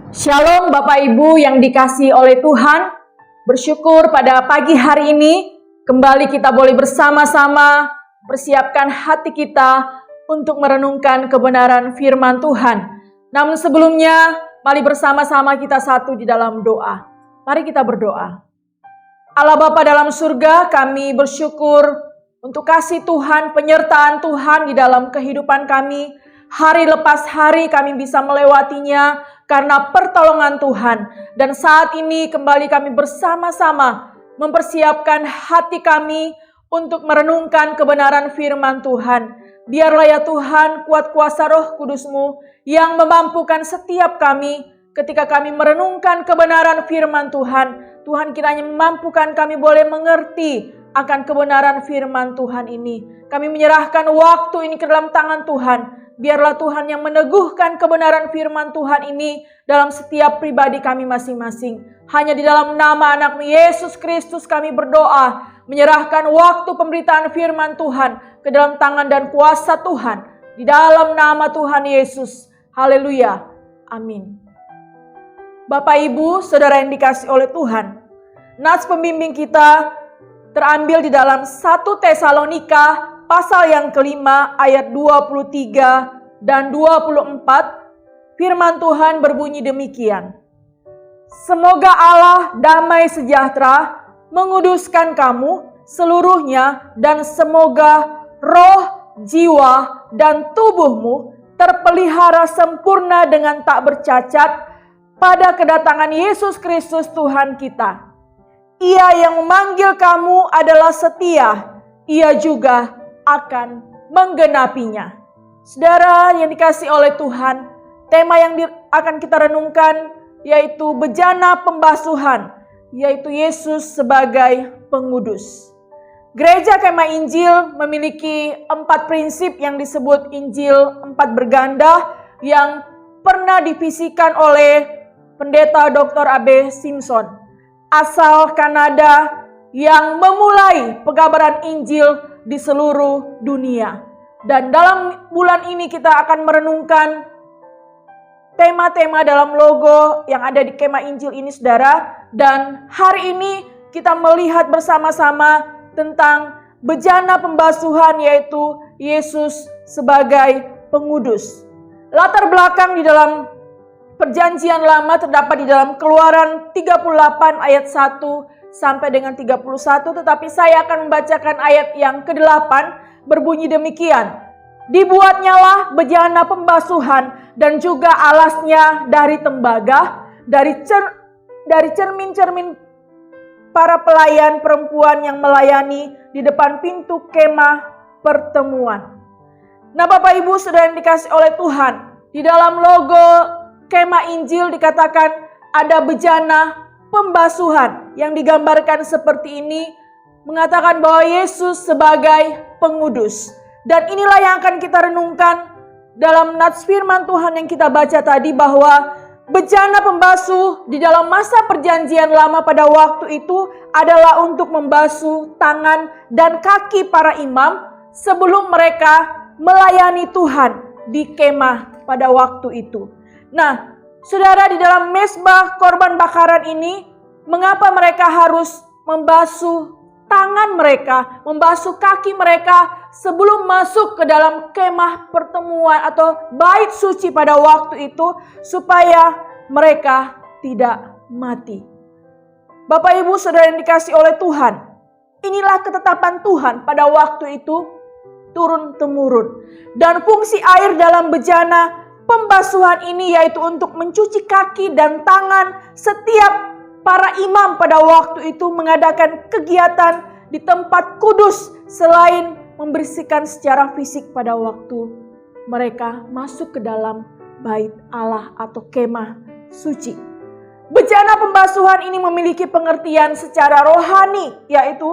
Shalom Bapak Ibu yang dikasihi oleh Tuhan. Bersyukur pada pagi hari ini kembali kita boleh bersama-sama persiapkan hati kita untuk merenungkan kebenaran firman Tuhan. Namun sebelumnya, mari bersama-sama kita satu di dalam doa. Mari kita berdoa. Allah Bapa dalam surga, kami bersyukur untuk kasih Tuhan, penyertaan Tuhan di dalam kehidupan kami. Hari lepas hari kami bisa melewatinya karena pertolongan Tuhan. Dan saat ini kembali kami bersama-sama mempersiapkan hati kami untuk merenungkan kebenaran firman Tuhan. Biarlah ya Tuhan kuat kuasa Roh Kudus-Mu yang memampukan setiap kami ketika kami merenungkan kebenaran firman Tuhan. Tuhan kiranya memampukan kami boleh mengerti akan kebenaran firman Tuhan ini. Kami menyerahkan waktu ini ke dalam tangan Tuhan. Biarlah Tuhan yang meneguhkan kebenaran firman Tuhan ini dalam setiap pribadi kami masing-masing. Hanya di dalam nama anak-Mu Yesus Kristus kami berdoa, menyerahkan waktu pemberitaan firman Tuhan ke dalam tangan dan kuasa Tuhan. Di dalam nama Tuhan Yesus. Haleluya. Amin. Bapak Ibu, saudara yang dikasihi oleh Tuhan. Nats pembimbing kita terambil di dalam 1 Tesalonika pasal yang kelima ayat 23 dan 24, firman Tuhan berbunyi demikian. Semoga Allah damai sejahtera menguduskan kamu seluruhnya dan semoga roh, jiwa, dan tubuhmu terpelihara sempurna dengan tak bercacat pada kedatangan Yesus Kristus Tuhan kita. Ia yang memanggil kamu adalah setia, ia juga akan menggenapinya. Saudara yang dikasihi oleh Tuhan, tema yang akan kita renungkan yaitu bejana pembasuhan, yaitu Yesus sebagai pengudus. Gereja Kemah Injil memiliki 4 prinsip yang disebut Injil 4 berganda yang pernah divisikan oleh Pendeta Dr. A.B. Simpson, asal Kanada yang memulai pengabaran Injil di seluruh dunia. Dan dalam bulan ini kita akan merenungkan tema-tema dalam logo yang ada di Kemah Injil ini, saudara. Dan hari ini kita melihat bersama-sama tentang bejana pembasuhan, yaitu Yesus sebagai pengudus. Latar belakang di dalam Perjanjian Lama terdapat di dalam Keluaran 38 ayat 1 sampai dengan 31, tetapi saya akan membacakan ayat yang ke-8 berbunyi demikian. Dibuatnyalah bejana pembasuhan dan juga alasnya dari tembaga, dari cermin-cermin para pelayan perempuan yang melayani di depan pintu kemah pertemuan. Nah Bapak Ibu saudara yang dikasihi oleh Tuhan, di dalam logo Kemah Injil dikatakan ada bejana pembasuhan yang digambarkan seperti ini, mengatakan bahwa Yesus sebagai pengudus. Dan inilah yang akan kita renungkan dalam nats firman Tuhan yang kita baca tadi, bahwa bejana pembasuh di dalam masa Perjanjian Lama pada waktu itu adalah untuk membasuh tangan dan kaki para imam sebelum mereka melayani Tuhan di kemah pada waktu itu. Nah, saudara, di dalam mezbah korban bakaran ini, mengapa mereka harus membasuh tangan mereka, membasuh kaki mereka sebelum masuk ke dalam kemah pertemuan atau bait suci pada waktu itu, supaya mereka tidak mati. Bapak Ibu saudara yang dikasihi oleh Tuhan, inilah ketetapan Tuhan pada waktu itu turun-temurun. Dan fungsi air dalam bejana pembasuhan ini yaitu untuk mencuci kaki dan tangan setiap para imam pada waktu itu mengadakan kegiatan di tempat kudus selain membersihkan secara fisik pada waktu mereka masuk ke dalam bait Allah atau kemah suci. Bejana pembasuhan ini memiliki pengertian secara rohani, yaitu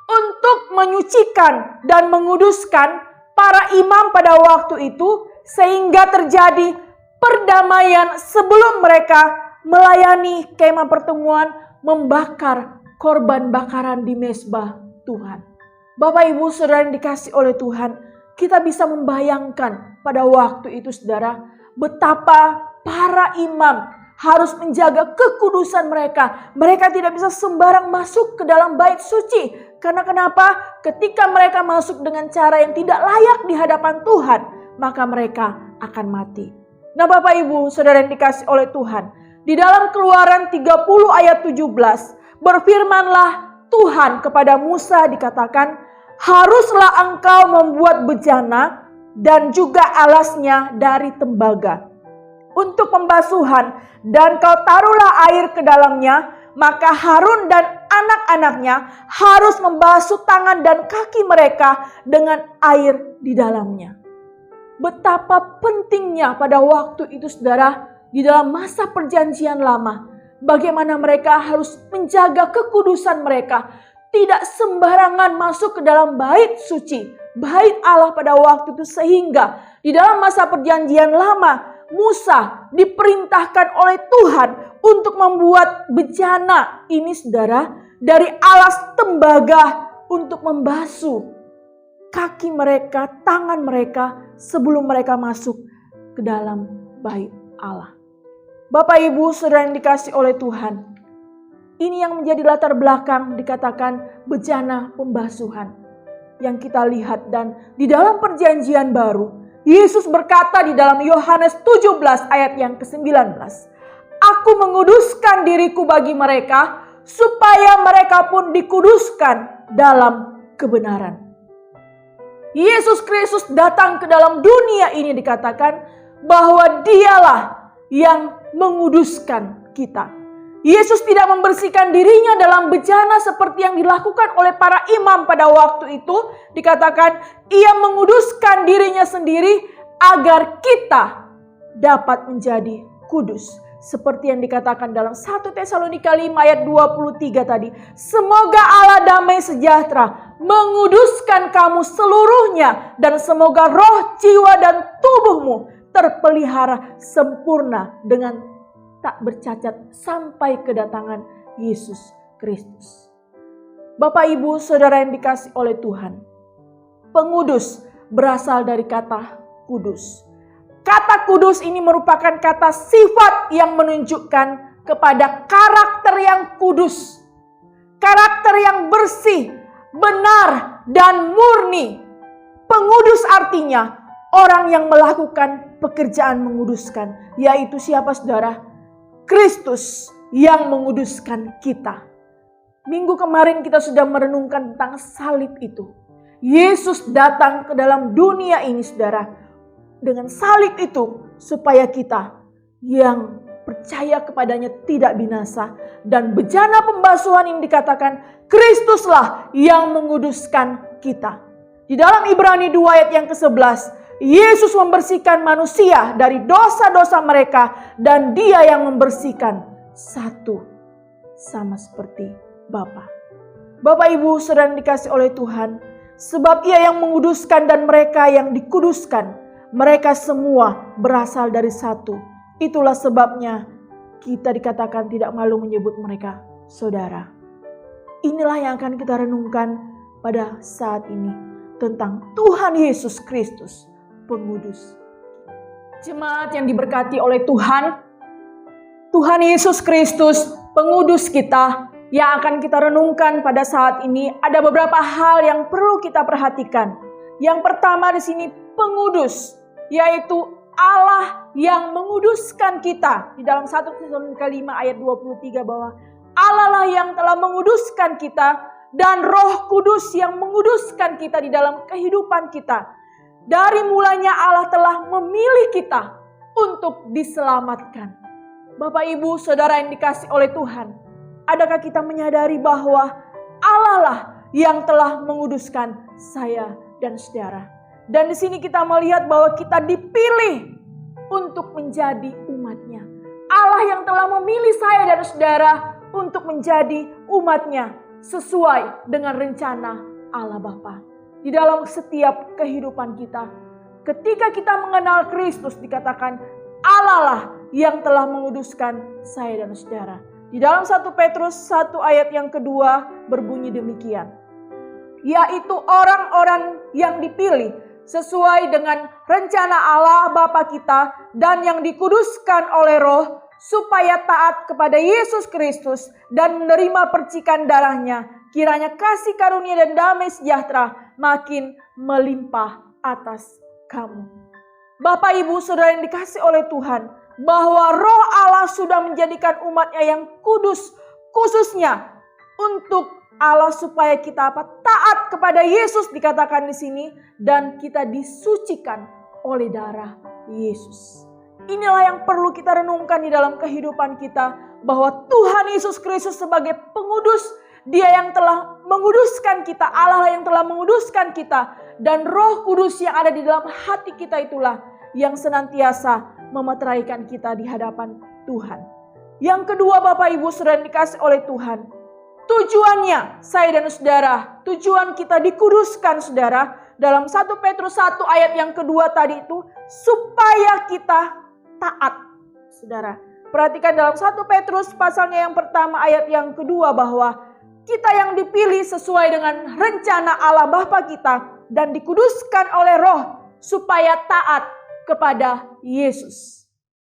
untuk menyucikan dan menguduskan para imam pada waktu itu sehingga terjadi perdamaian sebelum mereka melayani kemah pertemuan, membakar korban bakaran di mezbah Tuhan. Bapak Ibu saudara yang dikasihi oleh Tuhan, kita bisa membayangkan pada waktu itu saudara, betapa para imam harus menjaga kekudusan mereka. Mereka tidak bisa sembarang masuk ke dalam bait suci. Karena kenapa? Ketika mereka masuk dengan cara yang tidak layak di hadapan Tuhan, maka mereka akan mati. Nah Bapak Ibu, Saudara yang dikasih oleh Tuhan, di dalam Keluaran 30 ayat 17, berfirmanlah Tuhan kepada Musa dikatakan, haruslah engkau membuat bejana dan juga alasnya dari tembaga untuk pembasuhan, dan kau taruhlah air ke dalamnya, maka Harun dan anak-anaknya harus membasuh tangan dan kaki mereka dengan air di dalamnya. Betapa pentingnya pada waktu itu saudara, di dalam masa perjanjian lama, bagaimana mereka harus menjaga kekudusan mereka, tidak sembarangan masuk ke dalam bait suci, bait Allah pada waktu itu, sehingga di dalam masa perjanjian lama Musa diperintahkan oleh Tuhan untuk membuat bejana ini saudara dari alas tembaga untuk membasuh kaki mereka, tangan mereka sebelum mereka masuk ke dalam bait Allah. Bapak Ibu Saudara yang dikasih oleh Tuhan, ini yang menjadi latar belakang dikatakan bejana pembasuhan yang kita lihat. Dan di dalam perjanjian baru Yesus berkata di dalam Yohanes 17 ayat yang ke-19, Aku menguduskan diriku bagi mereka, supaya mereka pun dikuduskan dalam kebenaran. Yesus Kristus datang ke dalam dunia ini dikatakan bahwa dialah yang menguduskan kita. Yesus tidak membersihkan dirinya dalam bejana seperti yang dilakukan oleh para imam pada waktu itu. Dikatakan ia menguduskan dirinya sendiri agar kita dapat menjadi kudus. Seperti yang dikatakan dalam 1 Tesalonika 5 ayat 23 tadi. Semoga Allah damai sejahtera menguduskan kamu seluruhnya, dan semoga roh, jiwa, dan tubuhmu terpelihara sempurna dengan tak bercacat sampai kedatangan Yesus Kristus. Bapak Ibu Saudara yang dikasih oleh Tuhan, pengudus berasal dari kata kudus. Kata kudus ini merupakan kata sifat yang menunjukkan kepada karakter yang kudus, karakter yang bersih, benar, dan murni. Pengudus artinya orang yang melakukan pekerjaan menguduskan, yaitu siapa saudara? Kristus yang menguduskan kita. Minggu kemarin kita sudah merenungkan tentang salib itu. Yesus datang ke dalam dunia ini saudara, dengan salib itu supaya kita yang percaya kepadanya tidak binasa. Dan bejana pembasuhan ini dikatakan Kristuslah yang menguduskan kita. Di dalam Ibrani 2 ayat yang ke-11, Yesus membersihkan manusia dari dosa-dosa mereka, dan Dia yang membersihkan satu sama seperti Bapa. Bapak Ibu Saudara yang dikasih oleh Tuhan, sebab Ia yang menguduskan dan mereka yang dikuduskan, mereka semua berasal dari satu. Itulah sebabnya kita dikatakan tidak malu menyebut mereka saudara. Inilah yang akan kita renungkan pada saat ini tentang Tuhan Yesus Kristus, pengudus. Jemaat yang diberkati oleh Tuhan, Tuhan Yesus Kristus, pengudus kita, yang akan kita renungkan pada saat ini, ada beberapa hal yang perlu kita perhatikan. Yang pertama di sini pengudus, yaitu Allah yang menguduskan kita. Di dalam 1 Tesalonika 5 ayat 23 bahwa Allah lah yang telah menguduskan kita, dan Roh Kudus yang menguduskan kita di dalam kehidupan kita. Dari mulanya Allah telah memilih kita untuk diselamatkan. Bapak Ibu Saudara yang dikasih oleh Tuhan, adakah kita menyadari bahwa Allah lah yang telah menguduskan saya dan saudara? Dan di sini kita melihat bahwa kita dipilih untuk menjadi umat-Nya. Allah yang telah memilih saya dan saudara untuk menjadi umat-Nya sesuai dengan rencana Allah Bapa. Di dalam setiap kehidupan kita, ketika kita mengenal Kristus, dikatakan Allah lah yang telah menguduskan saya dan saudara. Di dalam 1 Petrus 1 ayat yang kedua berbunyi demikian, yaitu orang-orang yang dipilih sesuai dengan rencana Allah Bapa kita, dan yang dikuduskan oleh Roh, supaya taat kepada Yesus Kristus dan menerima percikan darahnya. Kiranya kasih karunia dan damai sejahtera makin melimpah atas kamu. Bapak, Ibu, Saudara yang dikasih oleh Tuhan, bahwa Roh Allah sudah menjadikan umatnya yang kudus, khususnya untuk Allah, supaya kita taat kepada Yesus dikatakan di sini, dan kita disucikan oleh darah Yesus. Inilah yang perlu kita renungkan di dalam kehidupan kita, bahwa Tuhan Yesus Kristus sebagai pengudus, Dia yang telah menguduskan kita, Allah yang telah menguduskan kita, dan Roh Kudus yang ada di dalam hati kita itulah yang senantiasa memeteraikan kita di hadapan Tuhan. Yang kedua, Bapak Ibu Saudara yang dikasih oleh Tuhan, tujuannya saya dan saudara, tujuan kita dikuduskan saudara, dalam 1 Petrus 1 ayat yang kedua tadi itu, supaya kita taat. Saudara, perhatikan dalam 1 Petrus pasalnya yang pertama ayat yang kedua, bahwa kita yang dipilih sesuai dengan rencana Allah Bapa kita dan dikuduskan oleh Roh supaya taat kepada Yesus.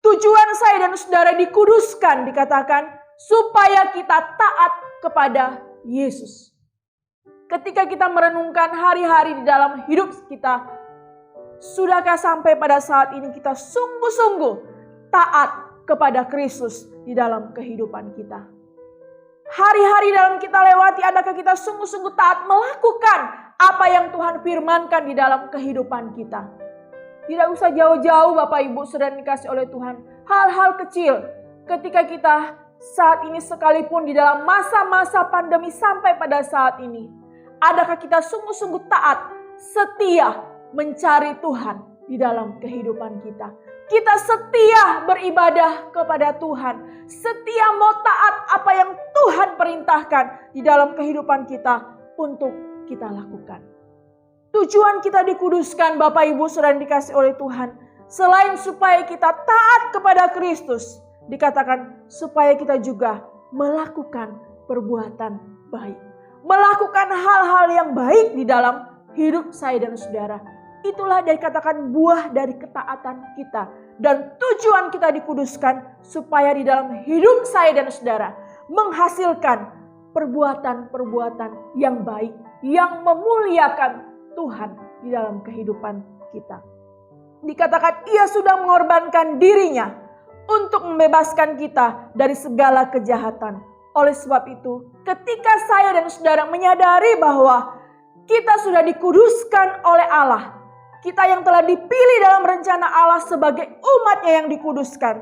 Tujuan saya dan saudara dikuduskan dikatakan supaya kita taat kepada Yesus. Ketika kita merenungkan hari-hari di dalam hidup kita, sudahkah sampai pada saat ini kita sungguh-sungguh taat kepada Kristus di dalam kehidupan kita? Hari-hari dalam kita lewati, adakah kita sungguh-sungguh taat melakukan apa yang Tuhan firmankan di dalam kehidupan kita? Tidak usah jauh-jauh Bapak Ibu Saudara dikasih oleh Tuhan. Hal-hal kecil ketika kita saat ini sekalipun di dalam masa-masa pandemi sampai pada saat ini, adakah kita sungguh-sungguh taat, setia mencari Tuhan di dalam kehidupan kita? Kita setia beribadah kepada Tuhan, setia mau taat apa yang Tuhan perintahkan di dalam kehidupan kita untuk kita lakukan. Tujuan kita dikuduskan Bapak Ibu Saudara yang dikasih oleh Tuhan, selain supaya kita taat kepada Kristus, dikatakan supaya kita juga melakukan perbuatan baik. Melakukan hal-hal yang baik di dalam hidup saya dan saudara. Itulah dikatakan buah dari ketaatan kita. Dan tujuan kita dikuduskan supaya di dalam hidup saya dan saudara menghasilkan perbuatan-perbuatan yang baik, yang memuliakan Tuhan di dalam kehidupan kita. Dikatakan ia sudah mengorbankan dirinya untuk membebaskan kita dari segala kejahatan. Oleh sebab itu, ketika saya dan saudara menyadari bahwa kita sudah dikuduskan oleh Allah, kita yang telah dipilih dalam rencana Allah sebagai umatnya yang dikuduskan,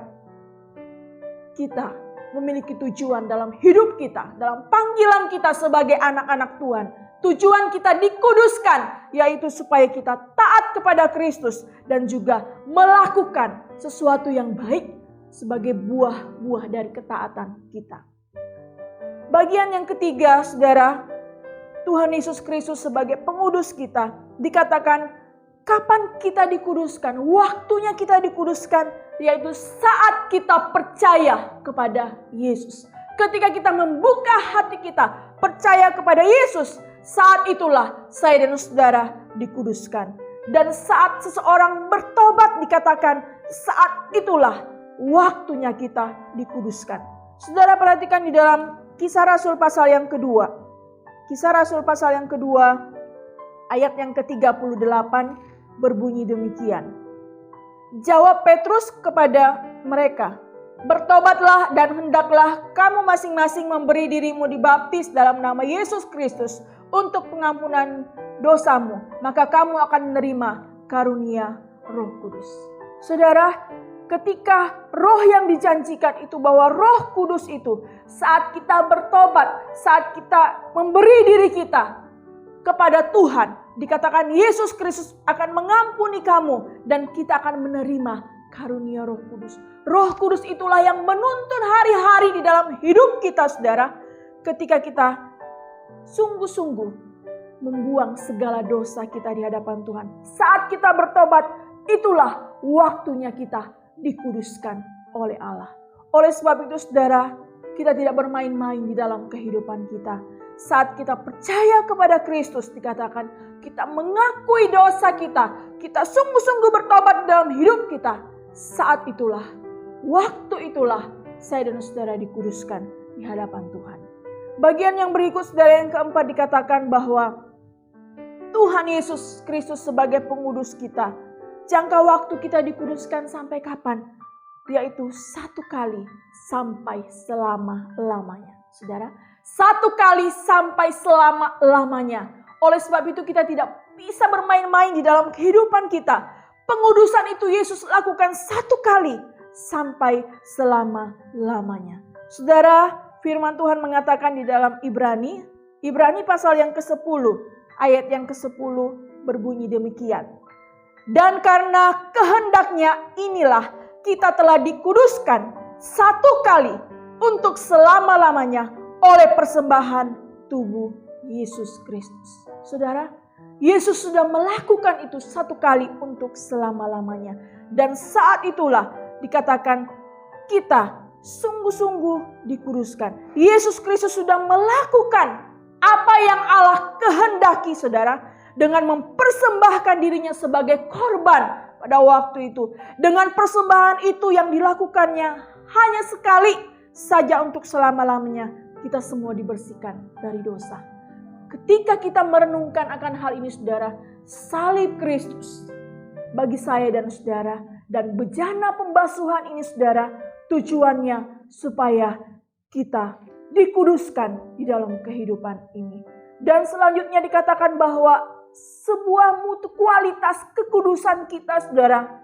kita memiliki tujuan dalam hidup kita, dalam panggilan kita sebagai anak-anak Tuhan. Tujuan kita dikuduskan, yaitu supaya kita taat kepada Kristus dan juga melakukan sesuatu yang baik sebagai buah-buah dari ketaatan kita. Bagian yang ketiga, saudara, Tuhan Yesus Kristus sebagai pengudus kita, dikatakan kapan kita dikuduskan, waktunya kita dikuduskan, yaitu saat kita percaya kepada Yesus. Ketika kita membuka hati kita, percaya kepada Yesus, saat itulah saya dan saudara dikuduskan. Dan saat seseorang bertobat dikatakan, saat itulah waktunya kita dikuduskan. Saudara perhatikan di dalam Kisah Rasul pasal yang kedua. Kisah Rasul pasal yang kedua, ayat yang ke-38 berbunyi demikian. Jawab Petrus kepada mereka, bertobatlah dan hendaklah kamu masing-masing memberi dirimu dibaptis dalam nama Yesus Kristus untuk pengampunan dosamu, maka kamu akan menerima karunia Roh Kudus. Saudara, ketika roh yang dijanjikan itu, bahwa Roh Kudus itu saat kita bertobat, saat kita memberi diri kita kepada Tuhan, dikatakan Yesus Kristus akan mengampuni kamu dan kita akan menerima karunia Roh Kudus. Roh Kudus itulah yang menuntun hari-hari di dalam hidup kita, saudara, ketika kita sungguh-sungguh membuang segala dosa kita di hadapan Tuhan. Saat kita bertobat, itulah waktunya kita dikuduskan oleh Allah. Oleh sebab itu, saudara, kita tidak bermain-main di dalam kehidupan kita. Saat kita percaya kepada Kristus, dikatakan kita mengakui dosa kita, kita sungguh-sungguh bertobat dalam hidup kita. Saat itulah waktu itulah saya dan saudara dikuduskan di hadapan Tuhan. Bagian yang berikut saudara yang keempat dikatakan bahwa Tuhan Yesus Kristus sebagai pengudus kita. Jangka waktu kita dikuduskan sampai kapan? Yaitu 1 kali sampai selama-lamanya. Saudara, 1 kali sampai selama-lamanya. Oleh sebab itu kita tidak bisa bermain-main di dalam kehidupan kita. Pengudusan itu Yesus lakukan 1 kali sampai selama-lamanya. Saudara, firman Tuhan mengatakan di dalam Ibrani pasal yang ke-10, ayat yang ke-10 berbunyi demikian. Dan karena kehendaknya inilah kita telah dikuduskan 1 kali untuk selama-lamanya oleh persembahan tubuh Yesus Kristus. Saudara, Yesus sudah melakukan itu 1 kali untuk selama-lamanya. Dan saat itulah dikatakan kita sungguh-sungguh dikuduskan. Yesus Kristus sudah melakukan apa yang Allah kehendaki, saudara, dengan mempersembahkan dirinya sebagai korban pada waktu itu. Dengan persembahan itu yang dilakukannya hanya sekali saja untuk selama-lamanya, kita semua dibersihkan dari dosa. Ketika kita merenungkan akan hal ini, saudara, salib Kristus bagi saya dan saudara, dan bejana pembasuhan ini, saudara, tujuannya supaya kita dikuduskan di dalam kehidupan ini. Dan selanjutnya dikatakan bahwa sebuah mutu kualitas kekudusan kita, saudara,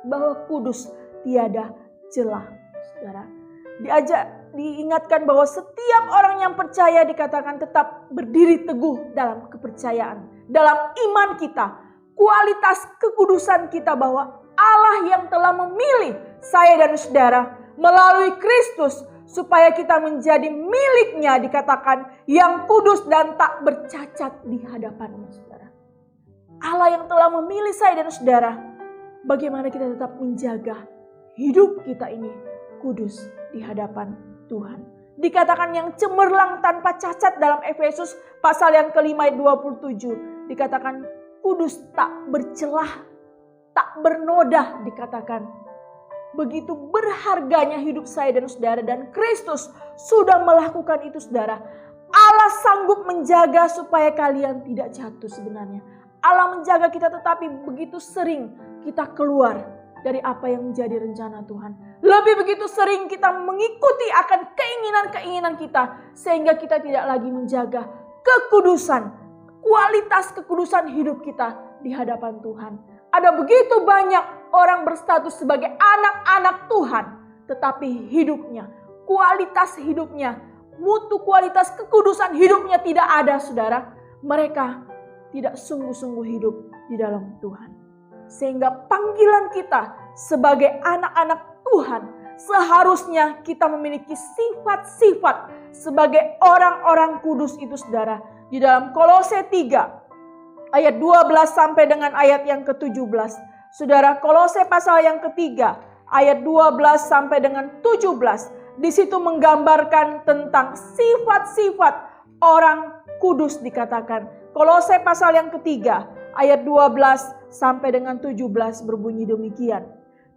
bahwa kudus tiada celah, saudara. Diingatkan bahwa setiap orang yang percaya dikatakan tetap berdiri teguh dalam kepercayaan, dalam iman kita, kualitas kekudusan kita, bahwa Allah yang telah memilih saya dan saudara melalui Kristus supaya kita menjadi miliknya, dikatakan yang kudus dan tak bercacat di hadapannya, saudara. Allah yang telah memilih saya dan saudara, bagaimana kita tetap menjaga hidup kita ini kudus di hadapan Tuhan. Dikatakan yang cemerlang tanpa cacat dalam Efesus pasal yang ke-5 ayat 27. Dikatakan kudus tak bercelah, tak bernoda, dikatakan. Begitu berharganya hidup saya dan saudara, dan Kristus sudah melakukan itu, saudara. Allah sanggup menjaga supaya kalian tidak jatuh sebenarnya. Allah menjaga kita, tetapi begitu sering kita keluar dari apa yang menjadi rencana Tuhan. Lebih begitu sering kita mengikuti akan keinginan-keinginan kita, sehingga kita tidak lagi menjaga kekudusan, kualitas kekudusan hidup kita di hadapan Tuhan. Ada begitu banyak orang berstatus sebagai anak-anak Tuhan, tetapi hidupnya, kualitas hidupnya, mutu kualitas kekudusan hidupnya tidak ada, saudara. Mereka tidak sungguh-sungguh hidup di dalam Tuhan. Sehingga panggilan kita sebagai anak-anak Tuhan, seharusnya kita memiliki sifat-sifat sebagai orang-orang kudus itu, saudara. Di dalam Kolose 3 ayat 12 sampai dengan ayat yang ke-17. Saudara, Kolose pasal yang ketiga ayat 12 sampai dengan 17. Di situ menggambarkan tentang sifat-sifat orang kudus, dikatakan. Kolose pasal yang ketiga ayat 12 sampai dengan 17 berbunyi demikian.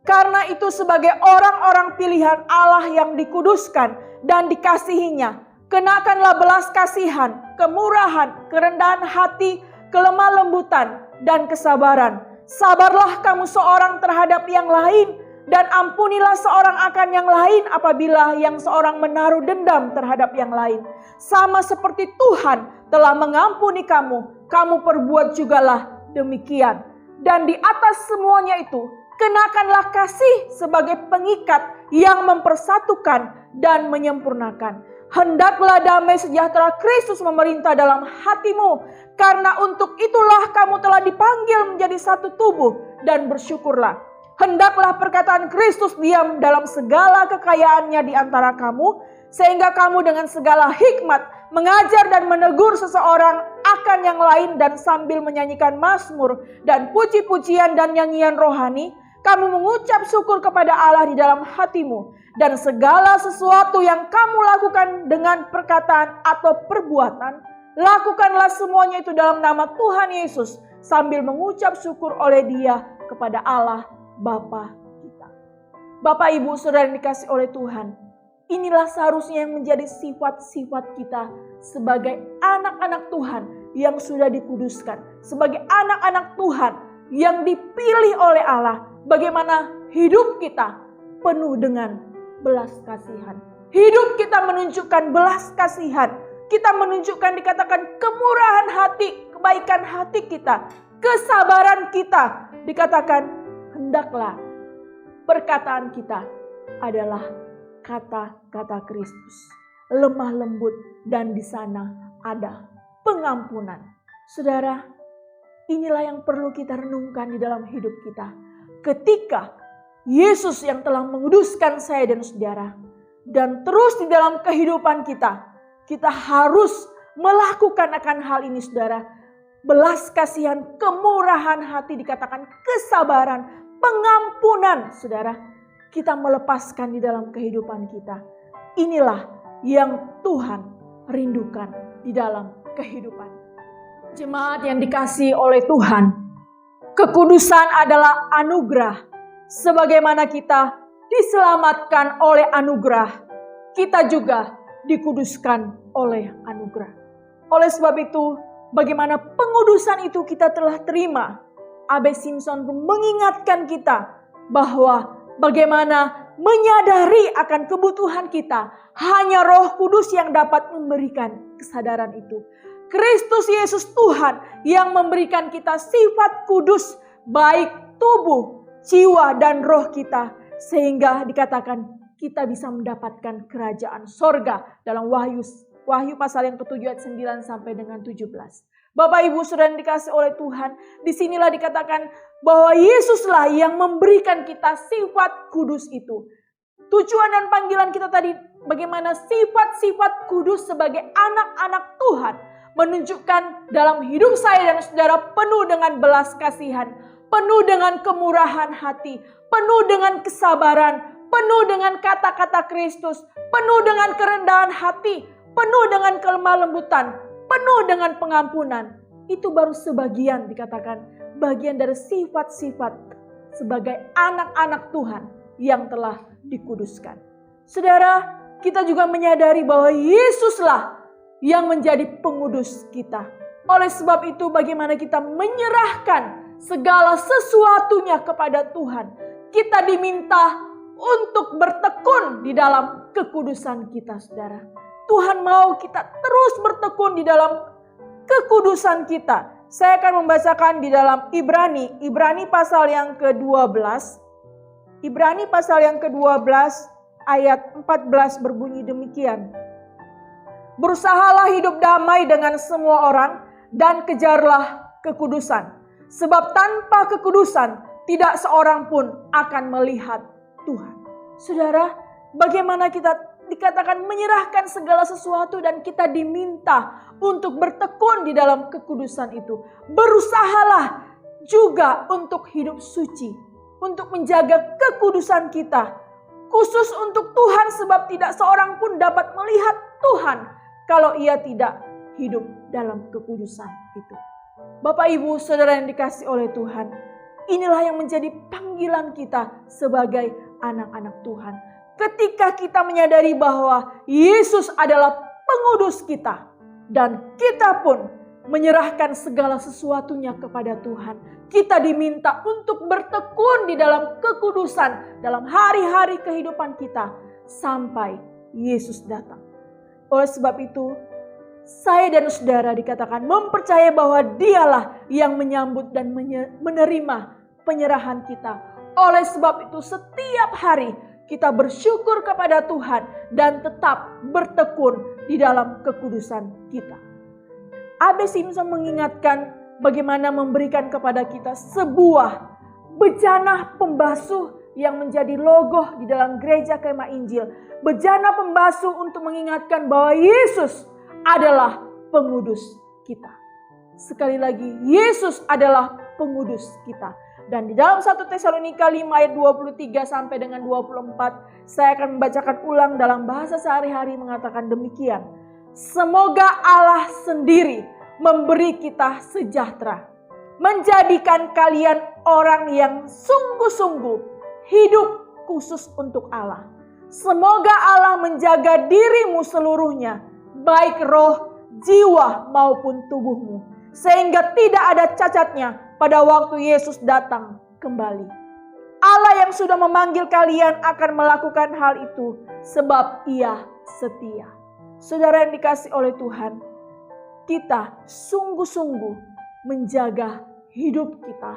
Karena itu sebagai orang-orang pilihan Allah yang dikuduskan dan dikasihinya, kenakanlah belas kasihan, kemurahan, kerendahan hati, kelemah lembutan, dan kesabaran. Sabarlah kamu seorang terhadap yang lain, dan ampunilah seorang akan yang lain apabila yang seorang menaruh dendam terhadap yang lain. Sama seperti Tuhan telah mengampuni kamu, kamu perbuat jugalah demikian. Dan di atas semuanya itu, kenakanlah kasih sebagai pengikat yang mempersatukan dan menyempurnakan. Hendaklah damai sejahtera Kristus memerintah dalam hatimu, karena untuk itulah kamu telah dipanggil menjadi satu tubuh, dan bersyukurlah. Hendaklah perkataan Kristus diam dalam segala kekayaannya di antara kamu, sehingga kamu dengan segala hikmat mengajar dan menegur seseorang akan yang lain, dan sambil menyanyikan mazmur dan puji-pujian dan nyanyian rohani, kamu mengucap syukur kepada Allah di dalam hatimu. Dan segala sesuatu yang kamu lakukan dengan perkataan atau perbuatan, lakukanlah semuanya itu dalam nama Tuhan Yesus, sambil mengucap syukur oleh Dia kepada Allah Bapa kita. Bapak, Ibu, Saudara yang dikasih oleh Tuhan, inilah seharusnya yang menjadi sifat-sifat kita sebagai anak-anak Tuhan yang sudah dikuduskan. Sebagai anak-anak Tuhan yang dipilih oleh Allah. Bagaimana hidup kita penuh dengan belas kasihan. Hidup kita menunjukkan belas kasihan. Kita menunjukkan, dikatakan, kemurahan hati, kebaikan hati kita, kesabaran kita. Dikatakan, hendaklah perkataan kita adalah kata-kata Kristus, lemah lembut, dan di sana ada pengampunan. Saudara, inilah yang perlu kita renungkan di dalam hidup kita. Ketika Yesus yang telah menguduskan saya dan saudara, dan terus di dalam kehidupan kita, kita harus melakukan akan hal ini, saudara. Belas kasihan, kemurahan hati, dikatakan kesabaran, pengampunan, saudara, kita melepaskan di dalam kehidupan kita. Inilah yang Tuhan rindukan di dalam kehidupan. Jemaat yang dikasihi oleh Tuhan, kekudusan adalah anugerah. Sebagaimana kita diselamatkan oleh anugerah, kita juga dikuduskan oleh anugerah. Oleh sebab itu, bagaimana pengudusan itu kita telah terima, Abe Simpson pun mengingatkan kita bahwa bagaimana menyadari akan kebutuhan kita. Hanya Roh Kudus yang dapat memberikan kesadaran itu. Kristus Yesus Tuhan yang memberikan kita sifat kudus, baik tubuh, jiwa, dan roh kita. Sehingga dikatakan kita bisa mendapatkan kerajaan sorga dalam Wahyu pasal yang ke-7 ayat 9 sampai dengan 17. Bapak, Ibu, Saudara yang dikasih oleh Tuhan, disinilah dikatakan bahwa Yesuslah yang memberikan kita sifat kudus itu. Tujuan dan panggilan kita tadi, bagaimana sifat-sifat kudus sebagai anak-anak Tuhan menunjukkan dalam hidup saya dan saudara penuh dengan belas kasihan, penuh dengan kemurahan hati, penuh dengan kesabaran, penuh dengan kata-kata Kristus, penuh dengan kerendahan hati, penuh dengan kelemah lembutan, penuh dengan pengampunan. Itu baru sebagian, dikatakan bagian dari sifat-sifat sebagai anak-anak Tuhan yang telah dikuduskan. Saudara, kita juga menyadari bahwa Yesuslah yang menjadi pengudus kita. Oleh sebab itu, bagaimana kita menyerahkan segala sesuatunya kepada Tuhan. Kita diminta untuk bertekun di dalam kekudusan kita, saudara. Tuhan mau kita terus bertekun di dalam kekudusan kita. Saya akan membacakan di dalam Ibrani pasal yang ke-12. Ibrani pasal yang ke-12 ayat 14 berbunyi demikian. Berusahalah hidup damai dengan semua orang dan kejarlah kekudusan. Sebab tanpa kekudusan tidak seorang pun akan melihat Tuhan. Saudara, bagaimana kita dikatakan menyerahkan segala sesuatu dan kita diminta untuk bertekun di dalam kekudusan itu. Berusahalah juga untuk hidup suci, untuk menjaga kekudusan kita. Khusus untuk Tuhan, sebab tidak seorang pun dapat melihat Tuhan kalau ia tidak hidup dalam kekudusan itu. Bapak, Ibu, Saudara yang dikasihi oleh Tuhan, inilah yang menjadi panggilan kita sebagai anak-anak Tuhan. Ketika kita menyadari bahwa Yesus adalah pengudus kita dan kita pun menyerahkan segala sesuatunya kepada Tuhan, kita diminta untuk bertekun di dalam kekudusan dalam hari-hari kehidupan kita sampai Yesus datang. Oleh sebab itu, saya dan saudara dikatakan mempercayai bahwa Dialah yang menyambut dan menerima penyerahan kita. Oleh sebab itu, setiap hari kita bersyukur kepada Tuhan dan tetap bertekun di dalam kekudusan kita. Abe Simpson mengingatkan bagaimana memberikan kepada kita sebuah bejana pembasuh yang menjadi logo di dalam gereja Kemah Injil. Bejana pembasuh untuk mengingatkan bahwa Yesus adalah pengudus kita. Sekali lagi, Yesus adalah pengudus kita. Dan di dalam 1 Tesalonika 5 ayat 23 sampai dengan 24, saya akan membacakan ulang dalam bahasa sehari-hari mengatakan demikian. Semoga Allah sendiri memberi kita sejahtera, menjadikan kalian orang yang sungguh-sungguh hidup khusus untuk Allah. Semoga Allah menjaga dirimu seluruhnya, baik roh, jiwa maupun tubuhmu, sehingga tidak ada cacatnya pada waktu Yesus datang kembali. Allah yang sudah memanggil kalian akan melakukan hal itu sebab Ia setia. Saudara yang dikasihi oleh Tuhan, kita sungguh-sungguh menjaga hidup kita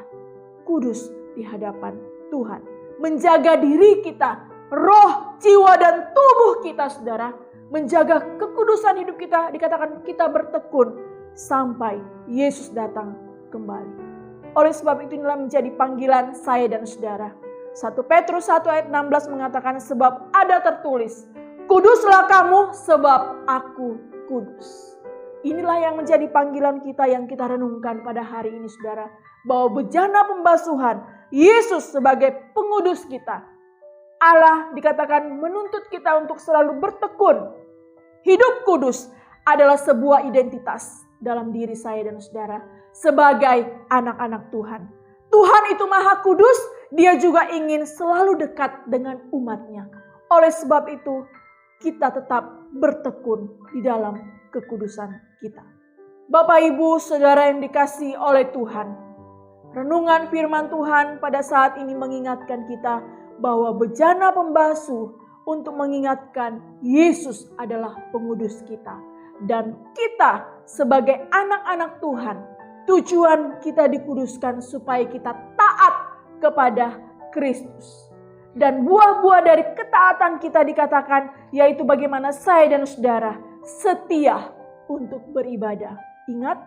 kudus di hadapan Tuhan. Menjaga diri kita, roh, jiwa, dan tubuh kita, saudara. Menjaga kekudusan hidup kita, dikatakan kita bertekun sampai Yesus datang kembali. Oleh sebab itu inilah menjadi panggilan saya dan saudara. 1 Petrus 1 ayat 16 mengatakan, sebab ada tertulis, kuduslah kamu sebab aku kudus. Inilah yang menjadi panggilan kita yang kita renungkan pada hari ini, saudara. Bahwa bejana pembasuhan Yesus sebagai pengudus kita. Allah dikatakan menuntut kita untuk selalu bertekun. Hidup kudus adalah sebuah identitas dalam diri saya dan saudara sebagai anak-anak Tuhan. Tuhan itu maha kudus, Dia juga ingin selalu dekat dengan umatnya. Oleh sebab itu, kita tetap bertekun di dalam kekudusan kita. Bapak, Ibu, Saudara yang dikasihi oleh Tuhan, renungan firman Tuhan pada saat ini mengingatkan kita bahwa bejana pembasuh untuk mengingatkan Yesus adalah pengudus kita. Dan kita sebagai anak-anak Tuhan, tujuan kita dikuduskan supaya kita taat kepada Kristus. Dan buah-buah dari ketaatan kita dikatakan, yaitu bagaimana saya dan saudara setia untuk beribadah. Ingat,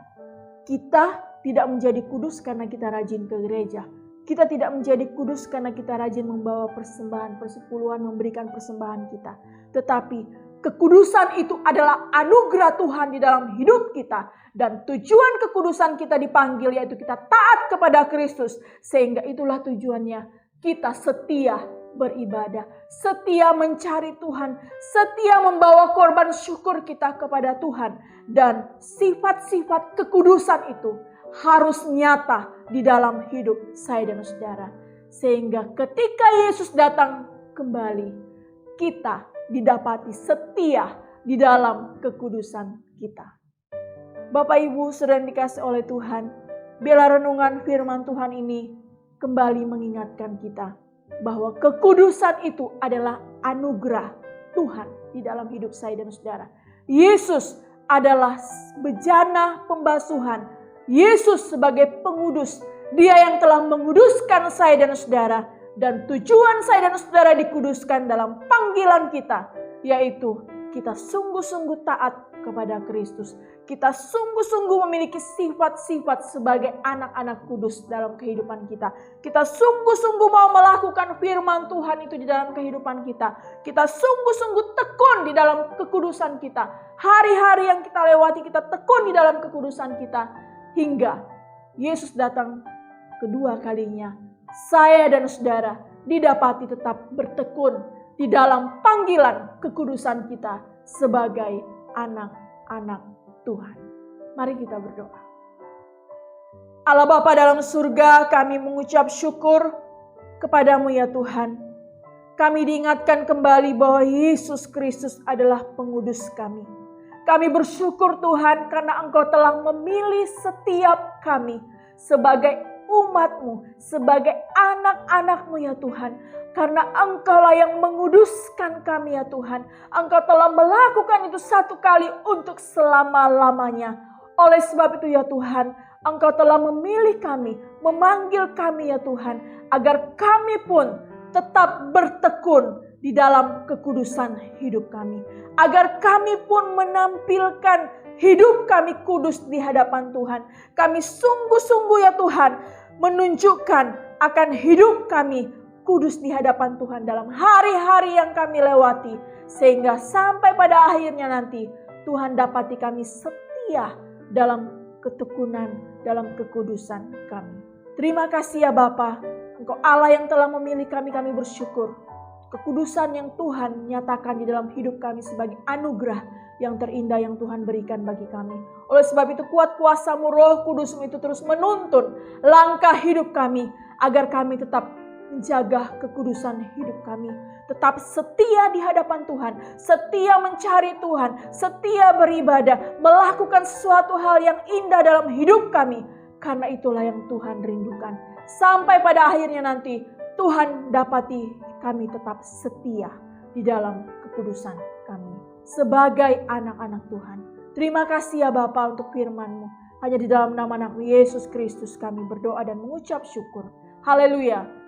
kita tidak menjadi kudus karena kita rajin ke gereja. Kita tidak menjadi kudus karena kita rajin membawa persembahan, persepuluhan, memberikan persembahan kita. Tetapi kekudusan itu adalah anugerah Tuhan di dalam hidup kita. Dan tujuan kekudusan kita dipanggil yaitu kita taat kepada Kristus. Sehingga itulah tujuannya kita setia beribadah, setia mencari Tuhan, setia membawa korban syukur kita kepada Tuhan. Dan sifat-sifat kekudusan itu harus nyata di dalam hidup saya dan saudara. Sehingga ketika Yesus datang kembali, kita didapati setia di dalam kekudusan kita. Bapak, Ibu, saudara yang dikasihi oleh Tuhan, biarlah renungan firman Tuhan ini kembali mengingatkan kita bahwa kekudusan itu adalah anugerah Tuhan di dalam hidup saya dan saudara. Yesus adalah bejana pembasuhan. Yesus sebagai pengudus, Dia yang telah menguduskan saya dan saudara. Dan tujuan saya dan saudara dikuduskan dalam panggilan kita, yaitu kita sungguh-sungguh taat kepada Kristus. Kita sungguh-sungguh memiliki sifat-sifat sebagai anak-anak kudus dalam kehidupan kita. Kita sungguh-sungguh mau melakukan firman Tuhan itu di dalam kehidupan kita. Kita sungguh-sungguh tekun di dalam kekudusan kita. Hari-hari yang kita lewati kita tekun di dalam kekudusan kita. Hingga Yesus datang kedua kalinya. Saya dan saudara didapati tetap bertekun di dalam panggilan kekudusan kita sebagai anak-anak Tuhan. Mari kita berdoa. Allah Bapa dalam surga, kami mengucap syukur kepadamu ya Tuhan. Kami diingatkan kembali bahwa Yesus Kristus adalah pengudus kami. Kami bersyukur Tuhan karena Engkau telah memilih setiap kami sebagai umat-Mu, sebagai anak-anak-Mu ya Tuhan. Karena Engkaulah yang menguduskan kami ya Tuhan. Engkau telah melakukan itu satu kali untuk selama-lamanya. Oleh sebab itu ya Tuhan, Engkau telah memilih kami, memanggil kami ya Tuhan. Agar kami pun tetap bertekun di dalam kekudusan hidup kami. Agar kami pun menampilkan hidup kami kudus di hadapan Tuhan. Kami sungguh-sungguh ya Tuhan menunjukkan akan hidup kami kudus di hadapan Tuhan dalam hari-hari yang kami lewati. Sehingga sampai pada akhirnya nanti Tuhan dapati kami setia dalam ketekunan, dalam kekudusan kami. Terima kasih ya Bapa, Engkau Allah yang telah memilih kami, kami bersyukur. Kekudusan yang Tuhan nyatakan di dalam hidup kami sebagai anugerah yang terindah yang Tuhan berikan bagi kami. Oleh sebab itu kuat kuasa-Mu, Roh Kudus-Mu itu terus menuntun langkah hidup kami agar kami tetap menjaga kekudusan hidup kami. Tetap setia di hadapan Tuhan, setia mencari Tuhan, setia beribadah, melakukan sesuatu hal yang indah dalam hidup kami. Karena itulah yang Tuhan rindukan. Sampai pada akhirnya nanti Tuhan dapati kami tetap setia di dalam kekudusan kami sebagai anak-anak Tuhan. Terima kasih ya Bapa untuk firman-Mu. Hanya di dalam nama anak Yesus Kristus kami berdoa dan mengucap syukur. Haleluya.